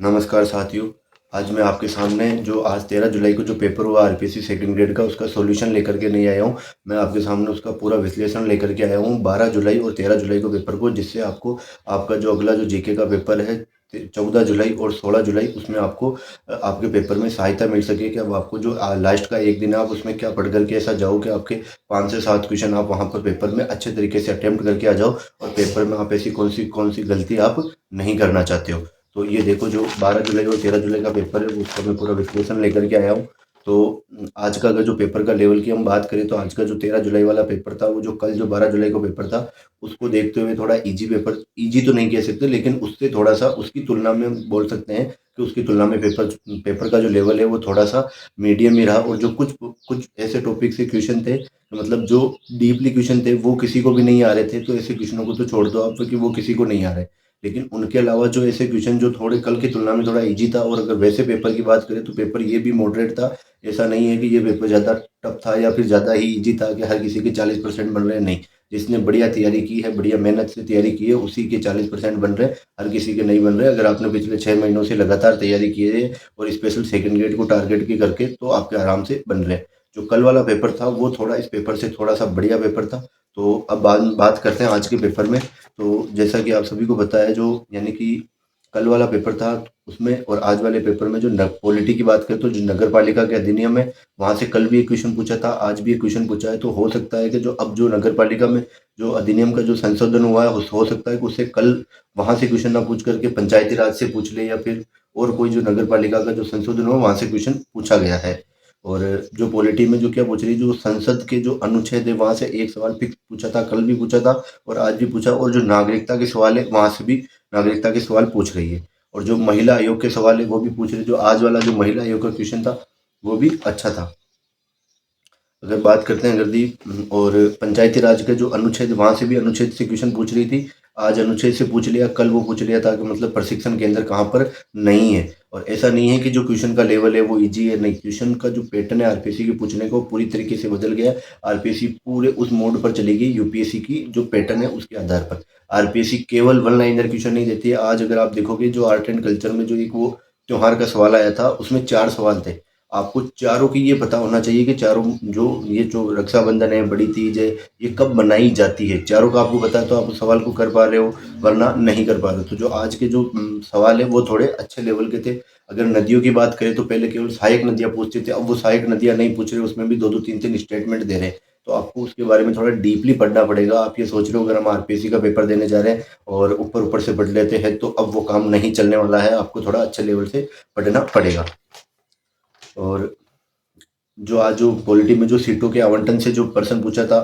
नमस्कार साथियों। आज मैं आपके सामने जो आज 13 जुलाई को जो पेपर हुआ आरपीएससी सेकंड ग्रेड का, उसका सॉल्यूशन लेकर के नहीं आया हूँ। मैं आपके सामने उसका पूरा विश्लेषण लेकर के आया हूँ 12 जुलाई और 13 जुलाई को पेपर को, जिससे आपको आपका जो अगला जो जीके का पेपर है 14 जुलाई और 16 जुलाई, उसमें आपको आपके पेपर में सहायता मिल सके कि अब आपको जो लास्ट का एक दिन है आप उसमें क्या पढ़ करके ऐसा जाओ कि आपके 5 से 7 क्वेश्चन आप वहाँ पर पेपर में अच्छे तरीके से अटेम्प्ट करके आ जाओ और पेपर में आप ऐसी कौन सी गलती आप नहीं करना चाहते हो। तो ये देखो, जो 12 जुलाई और 13 जुलाई का पेपर है उसका मैं पूरा विश्लेषण लेकर के आया हूँ। तो आज का अगर जो पेपर का लेवल की हम बात करें, तो आज का जो 13 जुलाई वाला पेपर था, वो जो कल जो 12 जुलाई को पेपर था, उसको देखते हुए थोड़ा इजी पेपर, इजी तो नहीं कह सकते लेकिन उससे थोड़ा सा उसकी तुलना में हम बोल सकते हैं कि उसकी तुलना में पेपर पेपर का जो लेवल है वो थोड़ा सा मीडियम ही रहा। और जो कुछ कुछ ऐसे टॉपिक से क्वेश्चन थे, मतलब जो डीपली क्वेश्चन थे वो किसी को भी नहीं आ रहे थे, तो ऐसे क्वेश्चनों को तो छोड़ दो आप कि वो किसी को नहीं आ रहे। लेकिन उनके अलावा जो ऐसे क्वेश्चन जो थोड़े कल की तुलना में थोड़ा इजी था, और अगर वैसे पेपर की बात करें तो पेपर ये भी मॉडरेट था। ऐसा नहीं है कि ये पेपर ज़्यादा टफ था या फिर ज़्यादा ही इजी था कि हर किसी के 40% बन रहे हैं, नहीं। जिसने बढ़िया तैयारी की है, बढ़िया मेहनत से तैयारी की है, उसी के 40% बन रहे हैं, हर किसी के नहीं बन रहे। अगर आपने पिछले 6 महीनों से लगातार तैयारी की है और स्पेशल सेकंड ग्रेड को टारगेट की करके, तो आपके आराम से बन रहे हैं। जो कल वाला पेपर था वो थोड़ा इस पेपर से थोड़ा सा बढ़िया पेपर था। तो अब बात करते हैं आज के पेपर में। तो जैसा कि आप सभी को पता है, जो यानी कि कल वाला पेपर था उसमें और आज वाले पेपर में जो पॉलिटी की बात करें, तो जो नगर पालिका के अधिनियम है, वहां से कल भी एक क्वेश्चन पूछा था, आज भी एक क्वेश्चन पूछा है। तो हो सकता है कि जो अब जो नगर पालिका में जो अधिनियम का जो संशोधन हुआ है, हो सकता है कि उससे कल वहां से क्वेश्चन ना पूछ करके पंचायती राज से पूछ ले, या फिर और कोई जो नगर पालिका का जो संशोधन हुआ वहां से क्वेश्चन पूछा गया है। और जो पॉलिटी में जो क्या पूछ रही, जो संसद के जो अनुच्छेद है वहां से एक सवाल फिक्स पूछा था, कल भी पूछा था और आज भी पूछा। और जो नागरिकता के सवाल है वहां से भी नागरिकता के सवाल पूछ रही है। और जो महिला आयोग के सवाल है वो भी पूछ रही है। जो आज वाला जो महिला आयोग का क्वेश्चन था वो भी अच्छा था। अगर बात करते हैं, अगर दी और पंचायती राज का जो अनुच्छेद, वहां से भी अनुच्छेद से क्वेश्चन पूछ रही थी। आज अनुच्छेद से पूछ लिया, कल वो पूछ लिया था कि मतलब प्रशिक्षण केंद्र कहाँ पर नहीं है। और ऐसा नहीं है कि जो क्वेश्चन का लेवल है वो इजी है, नहीं। क्वेश्चन का जो पैटर्न है आरपीएससी के पूछने को पूरी तरीके से बदल गया है। आरपीएससी पूरे उस मोड पर चलेगी, यूपीएससी की जो पैटर्न है उसके आधार पर। आरपीएससी केवल वन लाइनर क्वेश्चन नहीं देती है। आज अगर आप देखोगे, जो आर्ट एंड कल्चर में जो एक वो त्योहार का सवाल आया था, उसमें 4 सवाल थे। आपको चारों की ये पता होना चाहिए कि चारों जो ये जो रक्षाबंधन है, बड़ी तीज है, ये कब मनाई जाती है, चारों का आपको पता है, तो आप उस सवाल को कर पा रहे हो, वरना नहीं कर पा रहे हो। तो जो आज के जो सवाल है वो थोड़े अच्छे लेवल के थे। अगर नदियों की बात करें, तो पहले केवल सहायक नदियां पूछते थे, अब वो सहायक नदियां नहीं पूछ रहे, उसमें भी दो दो तीन तीन स्टेटमेंट दे रहे हैं। तो आपको उसके बारे में थोड़ा डीपली पढ़ना पड़ेगा। आप ये सोच रहे हो अगर हम आरपीएससी का पेपर देने जा रहे हैं और ऊपर ऊपर से पढ़ लेते हैं, तो अब वो काम नहीं चलने वाला है। आपको थोड़ा अच्छे लेवल से पढ़ना पड़ेगा। और जो आज जो पॉलिटी में जो सीटों के आवंटन से जो प्रश्न पूछा था,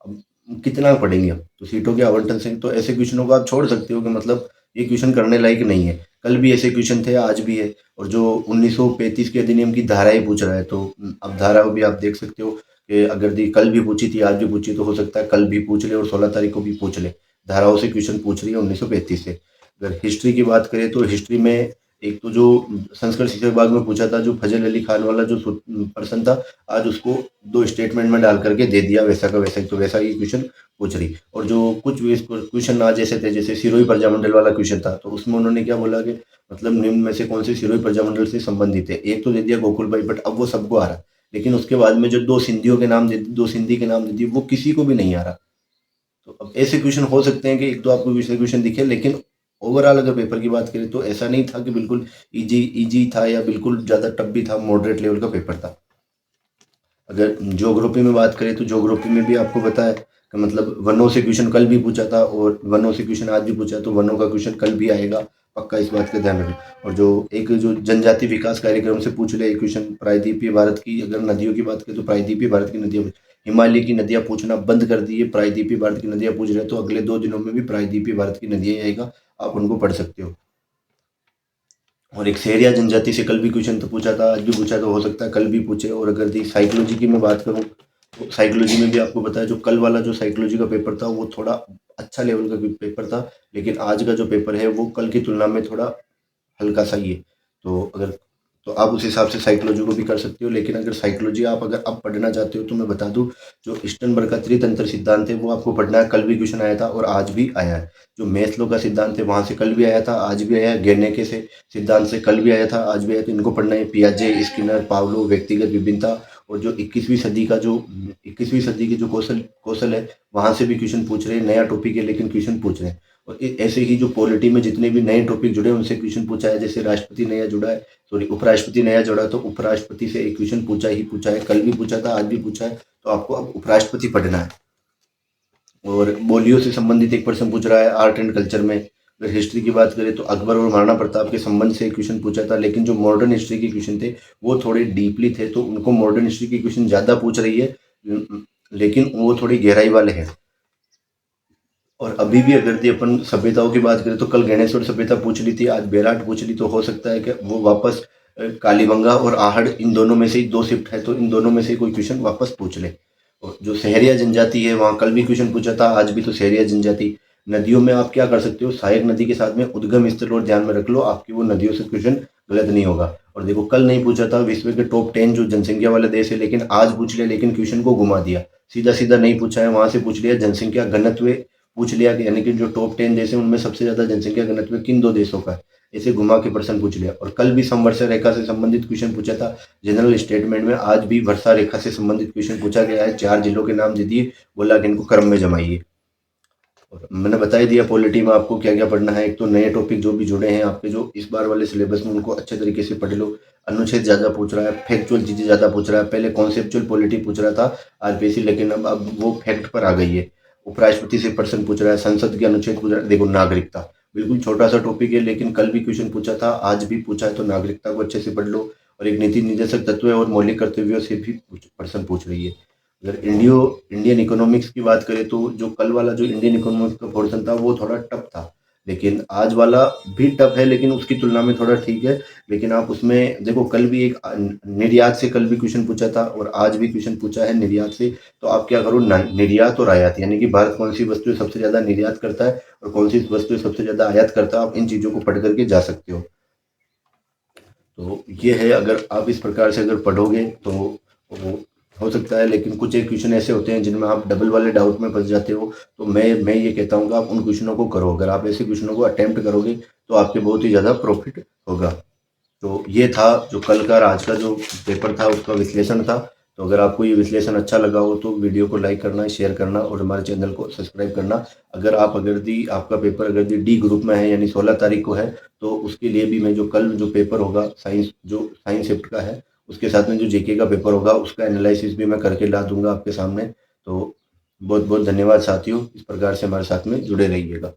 अब कितना पढ़ेंगे हम, तो सीटों के आवंटन से तो ऐसे क्वेश्चनों को आप छोड़ सकते हो कि मतलब ये क्वेश्चन करने लायक नहीं है। कल भी ऐसे क्वेश्चन थे, आज भी है। और जो 1935 के अधिनियम की धाराएं पूछ रहा है, तो अब धारा भी आप देख सकते हो कि अगर दी कल भी पूछी थी, आज भी पूछी, तो हो सकता है कल भी पूछ ले और 16 तारीख को भी पूछ ले। धाराओं से क्वेश्चन पूछ रही है 1935 से। अगर हिस्ट्री की बात करें, तो हिस्ट्री में एक तो जो संस्कृत शिक्षा विभाग में पूछा था, जो फजल अली खान वाला जो पर्सन था, आज उसको 2 स्टेटमेंट में डाल करके दे दिया, वैसा का वैसा ही। तो वैसा ही क्वेश्चन पूछ रही। और जो कुछ क्वेश्चन आज ऐसे थे, जैसे सिरोही प्रजामंडल वाला क्वेश्चन था, तो उसमें उन्होंने क्या बोला कि मतलब निम्न में से कौन से सिरोही प्रजामंडल से संबंधित है। एक तो दे दिया गोकुल भाई, बट अब वो सबको आ रहा। लेकिन उसके बाद में जो 2 सिंधियों के नाम दे, 2 सिंधी के नाम दे दिए, वो किसी को भी नहीं आ रहा। तो अब ऐसे क्वेश्चन हो सकते हैं कि एक दो आपको विषय क्वेश्चन दिखे, लेकिन ओवरऑल अगर पेपर की बात करें तो ऐसा नहीं था कि बिल्कुल इजी इजी था या बिल्कुल ज़्यादा टफ भी था, मॉडरेट लेवल का पेपर था। अगर ज्योग्राफी में बात करें, तो ज्योग्राफी में भी आपको पता है कि मतलब वनों से क्वेश्चन कल भी पूछा था और वनों से क्वेश्चन आज भी पूछा, तो वनों का क्वेश्चन कल भी आएगा, पक्का, इस बात का ध्यान रखें। और जो एक जो जनजाति विकास कार्यक्रम से पूछ ले एक क्वेश्चन, प्रायद्वीपीय भारत की अगर नदियों की बात करें, तो प्रायद्वीपीय भारत की नदियाँ, हिमालय की नदियाँ पूछना बंद कर दी है, प्रायद्वीपीय भारत की नदियाँ पूछ रहे हैं। तो अगले 2 दिनों में भी प्रायद्वीपीय भारत की नदियाँ ही आएगा, आप उनको पढ़ सकते हो। और एक शहरिया जनजाति से कल भी क्वेश्चन तो पूछा था, आज भी पूछा, तो हो सकता है कल भी पूछे। और अगर दी साइकोलॉजी की मैं बात करूँ, तो साइकोलॉजी में भी आपको पता है, जो कल वाला जो साइकोलॉजी का पेपर था वो थोड़ा अच्छा लेवल का पेपर था। लेकिन आज का जो पेपर है वो कल की तुलना में थोड़ा हल्का सा ही है। तो अगर तो आप उस हिसाब से साइकोलॉजी को भी कर सकते हो। लेकिन अगर साइकोलॉजी आप अगर अब पढ़ना चाहते हो तो मैं बता दूं, जो स्टर्नबर्ग का त्रितंत्र सिद्धांत है वो आपको पढ़ना है। कल भी क्वेश्चन आया था और आज भी आया है। जो मेस्लो का सिद्धांत है वहाँ से कल भी आया था, आज भी आया है। गेर्नेके से सिद्धांत से कल भी आया था, आज भी आया। तो इनको पढ़ना है। पियाजे, स्किनर, पावलो, व्यक्तिगत विभिन्नता, और जो 21वीं सदी का जो 21वीं सदी की जो कौशल कौशल है वहाँ से भी क्वेश्चन पूछ रहे हैं। नया टॉपिक है लेकिन क्वेश्चन पूछ रहे हैं। और ऐसे ही जो पॉलिटी में जितने भी नए टॉपिक जुड़े हैं उनसे क्वेश्चन पूछा है। जैसे राष्ट्रपति नया जुड़ा है, सॉरी उपराष्ट्रपति नया जुड़ा, तो उपराष्ट्रपति से एक क्वेश्चन पूछा ही पूछा है। कल भी पूछा था, आज भी पूछा है। तो आपको अब उपराष्ट्रपति पढ़ना है। और बोलियों से संबंधित एक प्रश्न पूछ रहा है आर्ट एंड कल्चर में। अगर हिस्ट्री की बात करें तो अकबर और महाराणा प्रताप के संबंध से क्वेश्चन पूछा था। लेकिन जो मॉडर्न हिस्ट्री के क्वेश्चन थे वो थोड़े डीपली थे, तो उनको मॉडर्न हिस्ट्री के क्वेश्चन ज़्यादा पूछ रही है, लेकिन वो थोड़ी गहराई वाले हैं। और अभी भी अगर यदि अपन सभ्यताओं की बात करें तो कल गणेश्वर सभ्यता पूछ ली थी, आज बेराट पूछ ली। तो हो सकता है कि वो वापस कालीबंगा और आहड़, इन दोनों में से ही दो शिफ्ट है, तो इन दोनों में से कोई क्वेश्चन वापस पूछ ले। और जो सहरिया जनजाति है वहाँ कल भी क्वेश्चन पूछा था, आज भी। तो सहरिया जनजाति नदियों में आप क्या कर सकते हो, सहायक नदी के साथ में उद्गम स्थल और ध्यान में रख लो, आपकी वो नदियों से क्वेश्चन गलत नहीं होगा। और देखो कल नहीं पूछा था विश्व के टॉप 10 जो जनसंख्या वाले देश है, लेकिन आज पूछ लिया, लेकिन क्वेश्चन को घुमा दिया। सीधा सीधा नहीं पूछा है, वहां से पूछ लिया जनसंख्या घनत्व पूछ लिया कि यानी कि जो टॉप 10 देश हैं उनमें सबसे ज्यादा जनसंख्या घनत्व किन दो देशों का है, ऐसे घुमा के प्रश्न पूछ लिया। और कल भी समवर्षा रेखा से संबंधित क्वेश्चन पूछा था जनरल स्टेटमेंट में, आज भी वर्षा रेखा से संबंधित क्वेश्चन पूछा गया है। 4 जिलों के नाम दे दिए, बोला कि इनको क्रम में जमाइए। और मैंने बता ही दिया पॉलिटी में आपको क्या क्या पढ़ना है। एक तो नए टॉपिक जो भी जुड़े हैं आपके जो इस बार वाले सिलेबस में, उनको अच्छे तरीके से पढ़ लो। अनुच्छेद ज्यादा पूछ रहा है, फैक्चुअल चीजें ज्यादा पूछ रहा है। पहले कॉन्सेप्चुअल पॉलिटी पूछ रहा था आरपीएससी, लेकिन अब वो फैक्ट पर आ गई है। उपराष्ट्रपति से प्रश्न पूछ रहा है, संसद के अनुच्छेद पूछ रहा है। देखो नागरिकता बिल्कुल छोटा सा टॉपिक है, लेकिन कल भी क्वेश्चन पूछा था, आज भी पूछा है। तो नागरिकता को अच्छे से पढ़ लो। और एक नीति निर्देशक तत्व और मौलिक कर्तव्यों से भी प्रश्न पूछ रही है। अगर इंडियन इकोनॉमिक्स की बात करें तो जो कल वाला जो इंडियन इकोनॉमिक्स का पोर्शन था वो थोड़ा टफ था, लेकिन आज वाला भी टफ है, लेकिन उसकी तुलना में थोड़ा ठीक है। लेकिन आप उसमें देखो कल भी एक निर्यात से कल भी क्वेश्चन पूछा था और आज भी क्वेश्चन पूछा है निर्यात से। तो आप क्या करो, निर्यात और आयात, यानी कि भारत कौन सी वस्तुएं सबसे ज्यादा निर्यात करता है और कौन सी वस्तुएं सबसे ज्यादा आयात करता है, आप इन चीजों को पढ़ करके जा सकते हो। तो ये है, अगर आप इस प्रकार से अगर पढ़ोगे तो वो हो सकता है। लेकिन कुछ एक क्वेश्चन ऐसे होते हैं जिनमें आप डबल वाले डाउट में फंस जाते हो। तो मैं ये कहता हूँ कि आप उन क्वेश्चनों को करो। अगर आप ऐसे क्वेश्चनों को अटेम्प्ट करोगे तो आपके बहुत ही ज़्यादा प्रॉफिट होगा। तो ये था जो कल का और आज का जो पेपर था उसका विश्लेषण था। तो अगर आपको ये विश्लेषण अच्छा लगा हो तो वीडियो को लाइक करना, शेयर करना और हमारे चैनल को सब्सक्राइब करना। अगर दी आपका पेपर अगर डी ग्रुप में है यानी 16 तारीख को है, तो उसके लिए भी मैं जो कल जो पेपर होगा साइंस शिफ्ट का है, उसके साथ में जो जेके का पेपर होगा उसका एनालिसिस भी मैं करके ला दूंगा आपके सामने। तो बहुत बहुत धन्यवाद साथियों, इस प्रकार से हमारे साथ में जुड़े रहिएगा।